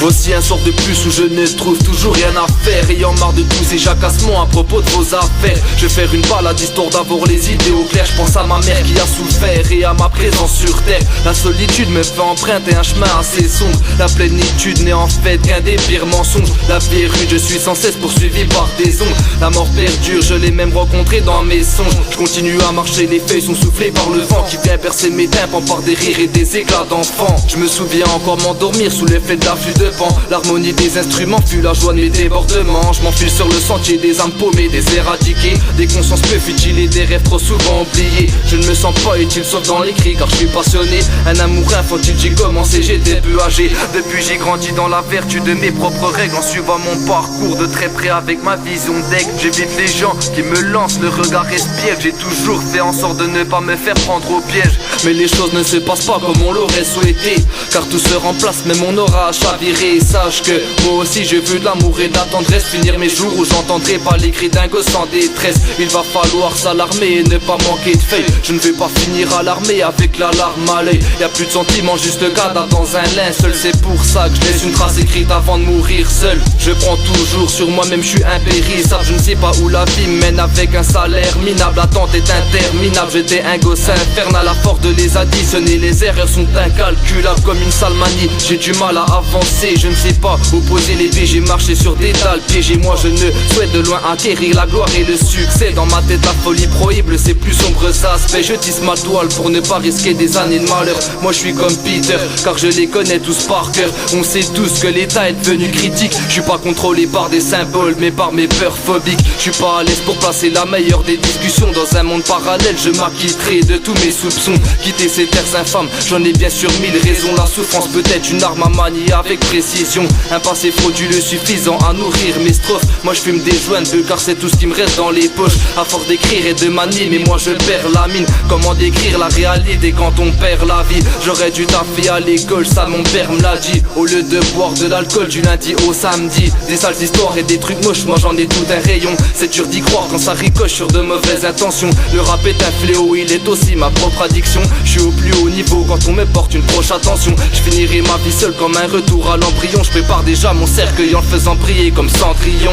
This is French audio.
Voici un sort de plus où je ne trouve toujours rien à faire. Ayant marre de tous ces jacassements à propos de vos affaires, je vais faire une balade histoire d'avoir les idées au clair. Je pense à ma mère qui a souffert et à ma présence sur terre. La solitude me fait emprunter un chemin assez sombre. La plénitude n'est en fait qu'un des pires mensonges. La vie est rude, je suis sans cesse poursuivi par des ondes. La mort perdure, je l'ai même rencontrée dans mes songes. Je continue à marcher, les feuilles sont soufflées par le vent qui vient percer mes tympans par des rires et des éclats d'enfants. Je me souviens encore m'endormir sous l'effet de l'affût de pan. L'harmonie des instruments fut la joie de mes débordements. Je m'enfile sur le sentier des âmes paumées, des éradiquées, des consciences peu futiles et des rêves trop souvent oubliés. Je ne me sens pas utile sauf dans les cris car je suis passionné. Un amour infantile, j'ai commencé, j'étais peu âgé. Depuis j'ai grandi dans la vertu de mes propres règles, en suivant mon parcours de très près avec ma vision d'aigle. J'évite les gens qui me lancent le regard espiègle. J'ai toujours fait en sorte de ne pas me faire prendre au piège. Mais les choses ne se passent pas comme on l'aurait souhaité, car tout se remplace, même on aura à chavirer. Sache que moi aussi je veux de l'amour et de la tendresse. Finir mes jours où j'entendrai pas les cris d'un gosse en détresse. Il va falloir s'alarmer et ne pas manquer de feuilles. Je ne vais pas finir à l'armée avec la larme à l'œil. Y'a plus de sentiments, juste cadavre dans un linceul. C'est pour ça que je laisse une trace écrite avant de mourir seul. Je prends toujours sur moi-même, je suis impérissable. Je ne sais pas où la vie me mène avec un salaire minable. L'attente est interminable, j'étais un gosse infernal. À force de les additionner, les erreurs sont incalculables comme une sale manie. J'ai du mal à avancer, je ne sais pas opposer les pieds. J'ai marché sur des dalles piégées. Moi je ne souhaite de loin acquérir la gloire et le succès. Dans ma tête la folie prohibe ses plus sombres aspects. Je tisse ma toile pour ne pas risquer des années de malheur. Moi je suis comme Peter car je les connais tous par cœur. On sait tous que l'état est devenu critique. Je suis pas contrôlé par des symboles mais par mes peurs phobiques. Je suis pas à l'aise pour placer la meilleure des discussions. Dans un monde parallèle je m'acquitterai de tous mes soupçons. Quitter ces terres infâmes, j'en ai bien sûr mille raisons. La souffrance peut être une arme à manier avec précision. Un passé frauduleux suffisant à nourrir mes strophes. Moi je fume des joints de car c'est tout ce qui me reste dans les poches. À force d'écrire et de manier, mais moi je perds la mine. Comment décrire la réalité quand on perd la vie? J'aurais dû taffer à l'école, ça mon père me l'a dit. Au lieu de boire de l'alcool du lundi au samedi. Des sales histoires et des trucs moches, moi j'en ai tout un rayon. C'est dur d'y croire quand ça ricoche sur de mauvaises intentions. Le rap est un fléau, il est aussi ma propre addiction. Je suis au plus haut niveau quand on me porte une proche attention. Je finirai ma vie seule comme un retour à l'embryon. Je prépare déjà mon cercueil en le faisant prier comme Cendrillon.